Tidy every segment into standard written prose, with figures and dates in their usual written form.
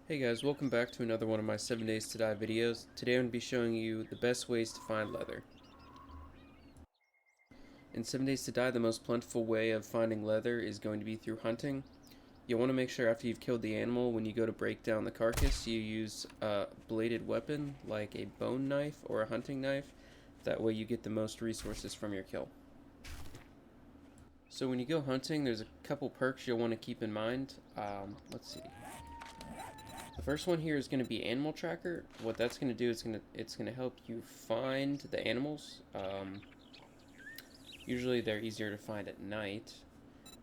Hey guys, welcome back to another one of my 7 Days to Die videos. Today I'm going to be showing you the best ways to find leather. In 7 Days to Die, the most plentiful way of finding leather is going to be through hunting. You'll want to make sure after you've killed the animal, when you go to break down the carcass, you use a bladed weapon like a bone knife or a hunting knife. That way you get the most resources from your kill. So when you go hunting, there's a couple perks you'll want to keep in mind. Let's see. The first one here is going to be Animal Tracker. What that's going to do is it's going to help you find the animals. Usually they're easier to find at night.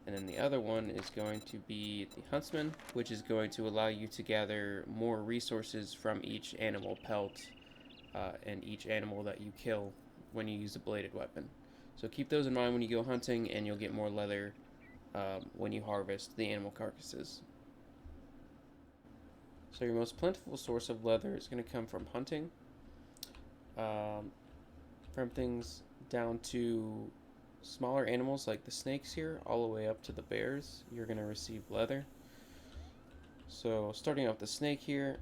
And then the other one is going to be the Huntsman, which is going to allow you to gather more resources from each animal pelt and each animal that you kill when you use a bladed weapon. So keep those in mind when you go hunting, and you'll get more leather when you harvest the animal carcasses. So your most plentiful source of leather is going to come from hunting, from things down to smaller animals like the snakes here, all the way up to the bears. You're going to receive leather. So starting out with the snake here,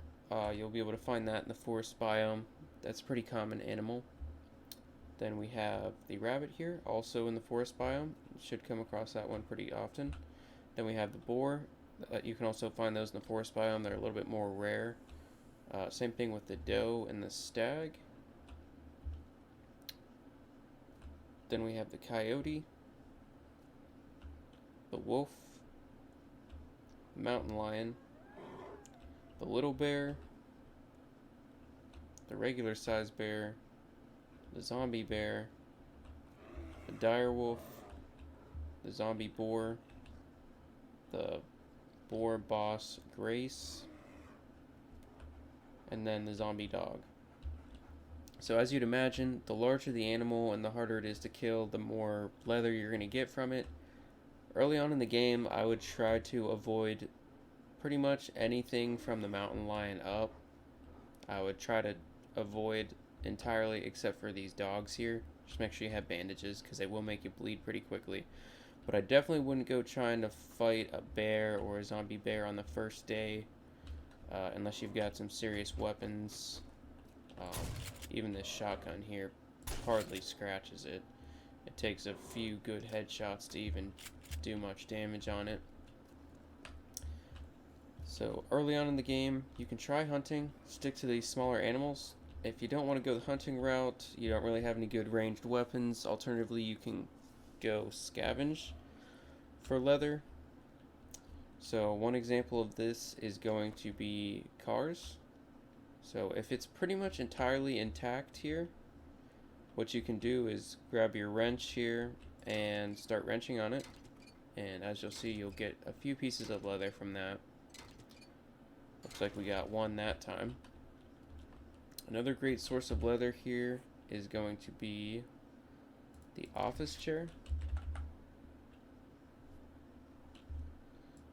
you'll be able to find that in the forest biome. That's a pretty common animal. Then we have the rabbit here, also in the forest biome. You should come across that one pretty often. Then we have the boar. You can also find those in the forest biome. They're a little bit more rare. Same thing with the doe and the stag. Then we have the coyote, the wolf, the mountain lion, the little bear, the regular sized bear, the zombie bear, the dire wolf, the zombie boar, the boar boss Grace, and then the zombie dog. So as you'd imagine, the larger the animal and the harder it is to kill, the more leather you're going to get from it. Early on in the game, I would try to avoid pretty much anything from the mountain lion up. I would try to avoid entirely except for these dogs here. Just make sure you have bandages because they will make you bleed pretty quickly. But I definitely wouldn't go trying to fight a bear or a zombie bear on the first day unless you've got some serious weapons. Even this shotgun here hardly scratches it. It takes a few good headshots to even do much damage on it. So early on in the game, you can try hunting, stick to these smaller animals. If you don't want to go the hunting route, you don't really have any good ranged weapons, alternatively you can go scavenge for leather. So one example of this is going to be cars. So if it's pretty much entirely intact here, what you can do is grab your wrench here and start wrenching on it. And as you'll see, you'll get a few pieces of leather from that. Looks like we got one that time. Another great source of leather here is going to be the office chair.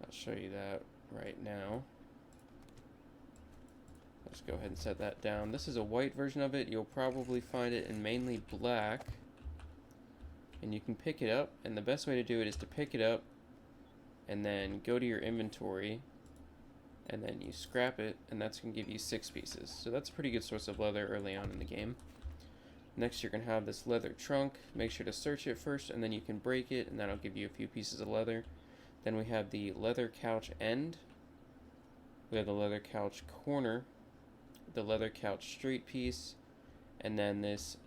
I'll show you that right now. Let's go ahead and set that down. This is a white version of it. You'll probably find it in mainly black. And you can pick it up, and the best way to do it is to pick it up and then go to your inventory and then you scrap it, and that's going to give you 6 pieces. So that's a pretty good source of leather early on in the game. Next you're going to have this leather trunk. Make sure to search it first, and then you can break it, and that'll give you a few pieces of leather. Then we have the leather couch end. We have the leather couch corner, the leather couch straight piece, and then this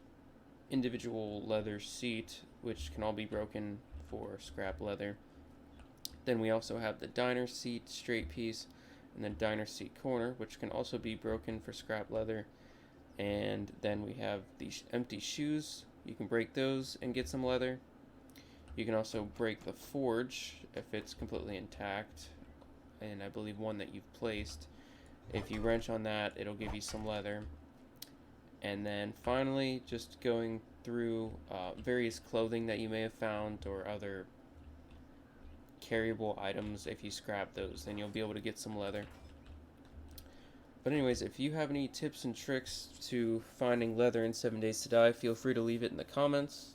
individual leather seat, which can all be broken for scrap leather. Then we also have the diner seat straight piece, and then diner seat corner, which can also be broken for scrap leather. And then we have these empty shoes. You can break those and get some leather. You can also break the forge if it's completely intact, and I believe one that you've placed. If you wrench on that, it'll give you some leather. And then finally, just going through various clothing that you may have found or other carryable items. If you scrap those, then you'll be able to get some leather. But anyways, if you have any tips and tricks to finding leather in 7 Days to Die, feel free to leave it in the comments.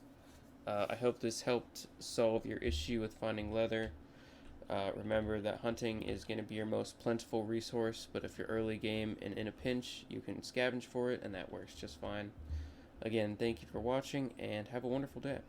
I hope this helped solve your issue with finding leather. Remember that hunting is going to be your most plentiful resource, but if you're early game and in a pinch, you can scavenge for it, and that works just fine. Again, thank you for watching, and have a wonderful day.